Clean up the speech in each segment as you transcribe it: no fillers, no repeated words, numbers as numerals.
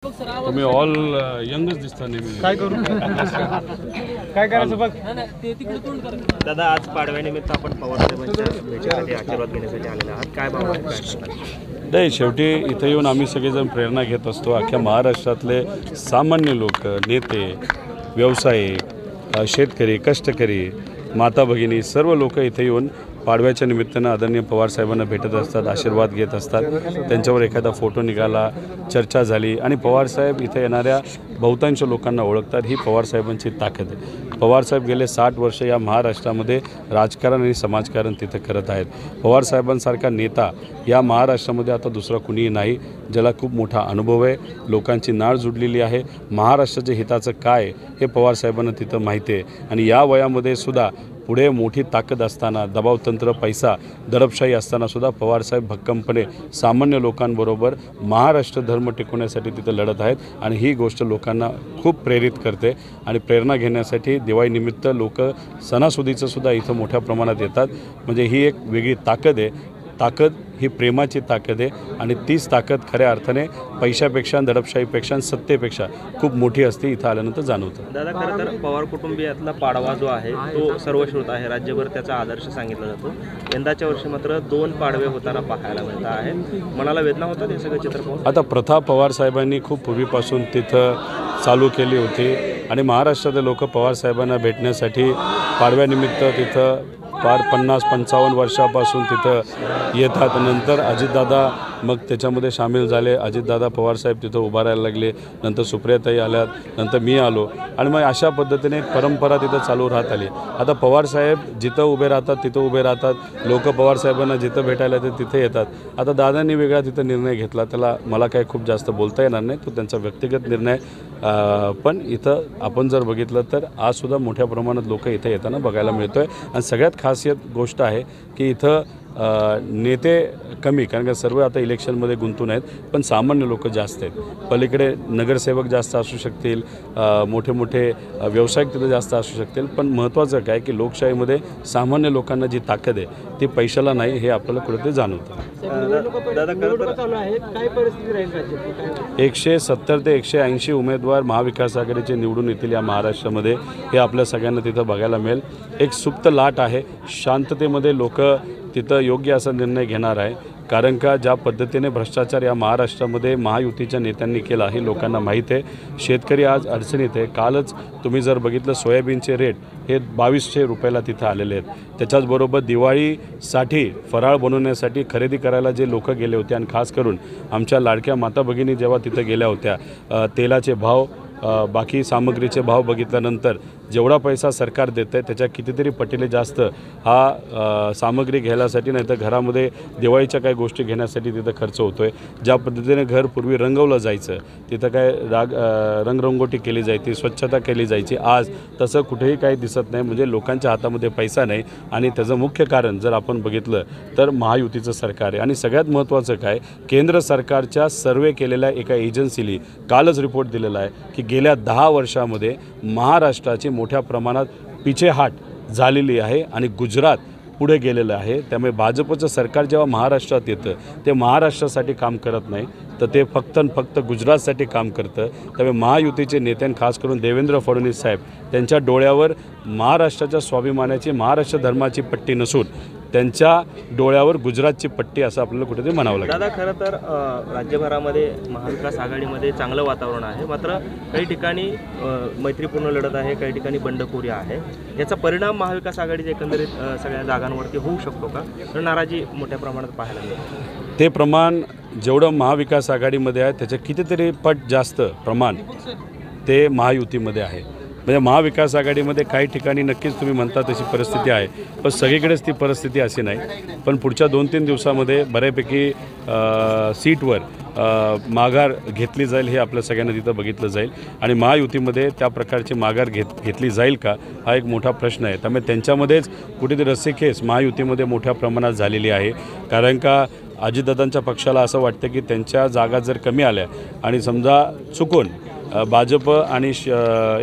तुम्ही ऑल यंगच दिसता नेहमी. काय करू काय करायचं बघ. दादा, आज पाडव्यानिमित्त आपण पवारसाहेबांच्या भेटीसाठी आशीर्वाद घेण्यासाठी आलेले आहात. काय भाव आहे, काय सांगता? नाही, शेवटी इथं येऊन आम्ही सगळेजण प्रेरणा घेत असतो. अख्ख्या महाराष्ट्रातले सामान्य लोक, नेते, व्यावसायिक, शेतकरी, कष्टकरी, माता भगिनी सर्व लोक इथे येऊन पाडव्याच्या निमित्तानं आदरणीय पवारसाहेबांना भेटत असतात, आशीर्वाद घेत असतात. त्यांच्यावर एखादा फोटो निघाला, चर्चा झाली आणि पवारसाहेब इथे येणाऱ्या बहुतांश लोकांना ओळखतात. ही पवारसाहेबांची ताकद आहे. पवारसाहेब गेले 60 वर्ष या महाराष्ट्रामध्ये राजकारण आणि समाजकारण तिथे करत आहेत. पवारसाहेबांसारखा नेता या महाराष्ट्रामध्ये आता दुसरा कुणीही नाही, ज्याला खूप मोठा अनुभव आहे, लोकांची नाळ जुडलेली आहे. महाराष्ट्राच्या हिताचं काय हे पवारसाहेबांना तिथं माहिती आहे. आणि या वयामध्ये सुद्धा पुढे मोठी ताकद असताना, दबावतंत्र, पैसा, दडपशाही असतानासुद्धा पवारसाहेब भक्कमपणे सामान्य लोकांबरोबर महाराष्ट्र धर्म टिकवण्यासाठी तिथं लढत आहेत. आणि ही गोष्ट लोकांना खूप प्रेरित करते. आणि प्रेरणा घेण्यासाठी दिवाळीनिमित्त लोक सणासुदीचंसुद्धा इथं मोठ्या प्रमाणात येतात. म्हणजे ही एक वेगळी ताकद आहे. ताकद ही प्रेमाची ताकद आहे. आणि तीच ताकद खऱ्या अर्थाने पैशापेक्षा, दडपशाहीपेक्षा, सत्तेपेक्षा खूप मोठी असते. इथं आल्यानंतर जाणवतं. दादा, खरं तर पवार कुटुंबियातला पाडवा जो आहे तो सर्वश्रुत आहे. राज्यभर त्याचा आदर्श सांगितला जातो. यंदाच्या वर्षी मात्र 2 पाडवे होताना पाहायला मिळत आहेत. मनाला वेदना होतात हे सगळं चित्र पाहून. आता प्रथा पवारसाहेबांनी खूप पूर्वीपासून तिथं चालू केली होती. आणि महाराष्ट्रातले लोक पवारसाहेबांना भेटण्यासाठी पाडव्यानिमित्त तिथं फार 50-55 वर्षापासून तिथं येतात. नंतर अजितदादा मग त्याच्यामध्ये सामील झाले. अजितदादा पवारसाहेब तिथं उभा राहायला लागले. नंतर सुप्रियाताई आल्यात, नंतर मी आलो. आणि मग अशा पद्धतीने एक परंपरा तिथं चालू राहत आली. आता पवारसाहेब जिथं उभे राहतात तिथं उभे राहतात. लोक पवारसाहेबांना जिथं भेटायला येतात तिथे येतात. आता दादांनी वेगळा तिथं निर्णय घेतला, त्याला मला काही खूप जास्त बोलता येणार नाही, तो त्यांचा व्यक्तिगत निर्णय. पण इथं आपण जर बघितलं तर आजसुद्धा मोठ्या प्रमाणात लोक इथं येताना बघायला मिळतो आहे. आणि सगळ्यात खासियत गोष्ट आहे की इथं नेते कमी, कारण का सर्व आता इलेक्शनमध्ये गुंतून आहेत, पण सामान्य लोक जास्त आहेत. पलीकडे नगरसेवक जास्त असू शकतील, मोठे मोठे व्यावसायिक तिथं जास्त असू शकतील, पण महत्त्वाचं काय की लोकशाहीमध्ये सामान्य लोकांना जी ताकद आहे ती पैशाला नाही, हे आपल्याला कुठेतरी जाणवतं. 170 ते 180 उमेदवार महाविकास आघाडीचे निवडून येतील या महाराष्ट्रामध्ये, हे आपल्या सगळ्यांना तिथं बघायला मिळेल. एक सुप्त लाट आहे. शांततेमध्ये लोक तिथं योग्य असा निर्णय घेणार आहे. कारण का ज्या पद्धतीने भ्रष्टाचार या महाराष्ट्रामध्ये महायुतीच्या नेत्यांनी केला हे लोकांना माहीत आहे. शेतकरी आज अडचणीत आहे. कालच तुम्ही जर बघितलं सोयाबीनचे रेट हे 2200 रुपयाला तिथं आलेले आहेत. त्याच्याचबरोबर दिवाळीसाठी फराळ बनवण्यासाठी खरेदी करायला जे लोक गेले होते, आणि खास करून आमच्या लाडक्या माता भगिनी जेव्हा तिथं गेल्या होत्या, तेलाचे भाव, बाकी सामग्रीचे भाव बघितल्यानंतर जेवढा पैसा सरकार देतं आहे त्याच्या कितीतरी पटीने जास्त हा सामग्री घ्यायसाठी, नाही तर घरामध्ये दिवाळीच्या काही गोष्टी घेण्यासाठी तिथं खर्च होतो आहे. ज्या पद्धतीने घर पूर्वी रंगवलं जायचं, तिथं काय रंगरंगोटी केली जायची, स्वच्छता केली जायची, आज तसं कुठेही काही दिसत नाही. म्हणजे लोकांच्या हातामध्ये पैसा नाही. आणि त्याचं मुख्य कारण जर आपण बघितलं तर महायुतीचं सरकार आहे. आणि सगळ्यात महत्त्वाचं काय, केंद्र सरकारच्या सर्वे केलेल्या एका एजन्सीने कालच रिपोर्ट दिलेला आहे की गेल्या 10 वर्षामध्ये महाराष्ट्राची मोठ्या प्रमाणात पिछेहाट झालेली आहे आणि गुजरात पुढे गेलेलं आहे. त्यामुळे भाजपचं सरकार जेव्हा महाराष्ट्रात येतं ते महाराष्ट्रासाठी काम करत नाही, तर ते फक्त गुजरातसाठी काम करतं. त्यामुळे महायुतीचे नेते, खास करून देवेंद्र फडणवीस साहेब, त्यांच्या डोळ्यावर महाराष्ट्राच्या स्वाभिमानाची, महाराष्ट्र धर्माची पट्टी नसून त्यांच्या डोळ्यावर गुजरातची पट्टी, असं आपल्याला कुठेतरी म्हणावं लागेल. दादा, खरं तर राज्यभरामध्ये महाविकास आघाडीमध्ये चांगलं वातावरण आहे. मात्र काही ठिकाणी मैत्रीपूर्ण लढत आहे, काही ठिकाणी बंडखोरी आहे. याचा परिणाम महाविकास आघाडीच्या एकंदरीत सगळ्या जागांवरती होऊ शकतो का? तर नाराजी मोठ्या प्रमाणात पाहायला मिळते. ते प्रमाण जेवढं महाविकास आघाडीमध्ये आहे त्याच्या कितीतरी पट जास्त प्रमाण ते महायुतीमध्ये आहे. म्हणजे महाविकास आघाडीमध्ये काही ठिकाणी नक्कीच तुम्ही म्हणता तशी परिस्थिती आहे, पण सगळीकडेच ती परिस्थिती अशी नाही. पण पुढच्या 2-3 दिवसामध्ये बऱ्यापैकी सीटवर माघार घेतली जाईल, हे आपल्या सगळ्यांना तिथं बघितलं जाईल. आणि महायुतीमध्ये त्या प्रकारची माघार घेतली जाईल का, हा एक मोठा प्रश्न आहे. त्यामुळे त्यांच्यामध्येच कुठेतरी रस्सीखेच महायुतीमध्ये मोठ्या प्रमाणात झालेली आहे. कारण का अजितदादांच्या पक्षाला असं वाटतं की त्यांच्या जागा जर कमी आल्या आणि समजा चुकून भाजप आणि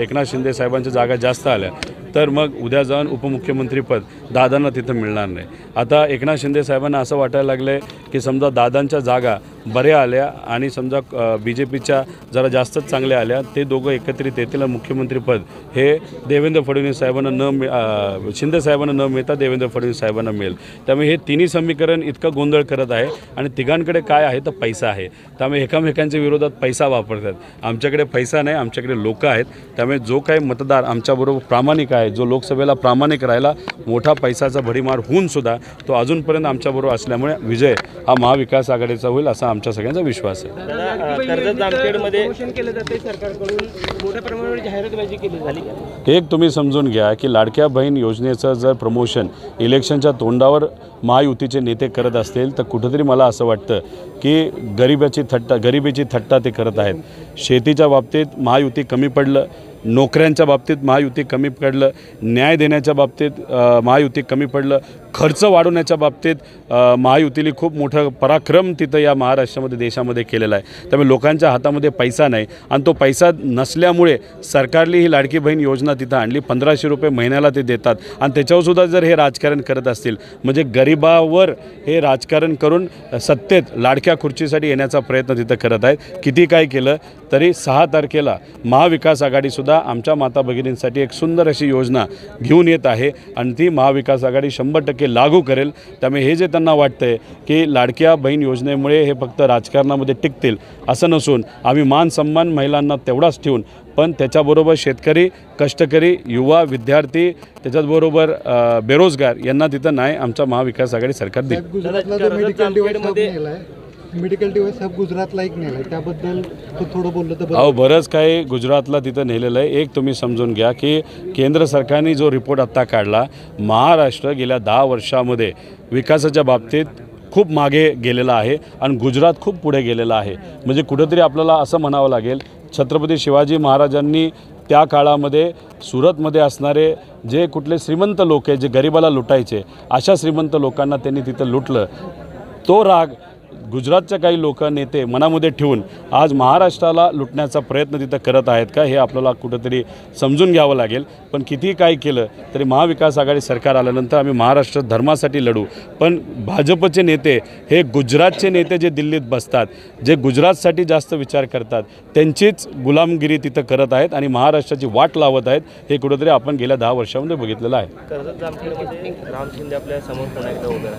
एकनाथ शिंदे साहेबांच्या जागा जास्त आल्या तर मग उद्या जाऊन उपमुख्यमंत्रीपद दादांना तिथं मिळणार नाही. आता एकनाथ शिंदे साहेबांना असं वाटायला लागलं आहे की समजा दादांच्या जागा बऱ्या आल्या आणि समजा BJPच्या जरा जास्तच चांगल्या आल्या, ते दोघं एकत्रित येतील आणि मुख्यमंत्रीपद हे देवेंद्र फडणवीस साहेबांना शिंदे साहेबांना न मिळता देवेंद्र फडणवीस साहेबांना मिळेल. त्यामुळे हे तिन्ही समीकरण इतकं गोंधळ करत आहे आणि तिघांकडे काय आहे तर पैसा आहे. त्यामुळे एकामेकांच्या विरोधात पैसा वापरतात. आमच्याकडे पैसा नाही, आमच्याकडे लोक आहेत. त्यामुळे जो काही मतदार आमच्याबरोबर प्रामाणिक आहे, जो लोकसभेला प्रामाणिक राहिला, मोठा पैसाचा भडीमार होऊन सुद्धा तो अजूनपर्यंत आमच्याबरोबर असल्यामुळे विजय हा महाविकास आघाडीचा होईल असा आमच्या सगळ्यांचा विश्वास आहे. कर्जत जामखेडमध्ये केलं जाते सरकारकडून मोठ्या प्रमाणावर जाहिरातबाजी केली झाली. एक तुम्ही समजून घ्या की लाडक्या बहीण योजनेचं जर प्रमोशन इलेक्शनच्या तोंडावर महायुतीचे नेते करत असतील तर कुठंतरी मला असं वाटतं की गरिबीची थट्टा ते करत आहेत. शेतीच्या बाबतीत महायुती कमी पडलं, नोकऱ्यांच्या बाबतीत महायुती कमी पडलं, न्याय देण्याच्या बाबतीत महायुती कमी पडलं, खर्च वाढवण्याच्या बाबतीत महायुतीने खूप मोठं पराक्रम तिथं या महाराष्ट्रामध्ये देशामध्ये केलेला आहे. त्यामुळे लोकांच्या हातामध्ये पैसा नाही आणि तो पैसा नसल्यामुळे सरकारने ही लाडकी बहीण योजना तिथं आणली. 1500 रुपये महिन्याला ते देतात आणि त्याच्यावरसुद्धा जर हे राजकारण करत असतील म्हणजे गरिबावर हे राजकारण करून सत्तेत लाडक्या खुर्चीसाठी येण्याचा प्रयत्न तिथं करत आहेत. किती काय केलं तरी 6 तारखेला महाविकास आघाडीसुद्धा आमच्या माता भगिनींसाठी एक सुंदर अशी योजना घेऊन येत आहे आणि ती महाविकास आघाडी 100% लागू करेल. त्यामुळे हे जे त्यांना वाटतं आहे की लाडक्या बहीण योजनेमुळे हे फक्त राजकारणामध्ये टिकतील असं नसून आम्ही मान सन्मान महिलांना तेवढाच ठेवून पण त्याच्याबरोबर शेतकरी, कष्टकरी, युवा, विद्यार्थी, त्याच्याचबरोबर बेरोजगार यांना तिथं नाही आमच्या महाविकास आघाडी सरकार देईल. मेडिकल डिव्हाइस हब गुजरातला एक नेला त्याबद्दल थोडं बोललं तर अहो बरंच काही गुजरातला तिथं नेलेलं आहे. एक तुम्ही समजून घ्या की केंद्र सरकारने जो रिपोर्ट आत्ता काढला, महाराष्ट्र गेल्या 10 वर्षामध्ये विकासाच्या बाबतीत खूप मागे गेलेला आहे आणि गुजरात खूप पुढे गेलेला आहे. म्हणजे कुठंतरी आपल्याला असं म्हणावं लागेल छत्रपती शिवाजी महाराजांनी त्या काळामध्ये सुरतमध्ये असणारे जे कुठले श्रीमंत लोक आहेत जे गरिबाला लुटायचे अशा श्रीमंत लोकांना त्यांनी तिथं लुटलं. तो राग गुजरातच्या काही लोक नेते मनामध्ये ठेवून आज महाराष्ट्राला लुटण्याचा प्रयत्न तिथं करत आहेत का हे आपल्याला कुठंतरी समजून घ्यावं लागेल. पण किती काय केलं तरी महाविकास आघाडी सरकार आल्यानंतर आम्ही महाराष्ट्र धर्मासाठी लढू. पण भाजपचे नेते हे गुजरातचे नेते जे दिल्लीत बसतात, जे गुजरातसाठी जास्त विचार करतात, त्यांचीच गुलामगिरी तिथं करत आहेत आणि महाराष्ट्राची वाट लावत आहेत. हे कुठंतरी आपण गेल्या 10 वर्षामध्ये बघितलेलं आहे. कर्जत जामखेडमध्ये राम शिंदे आपल्या समोर पुन्हा एकदा उभे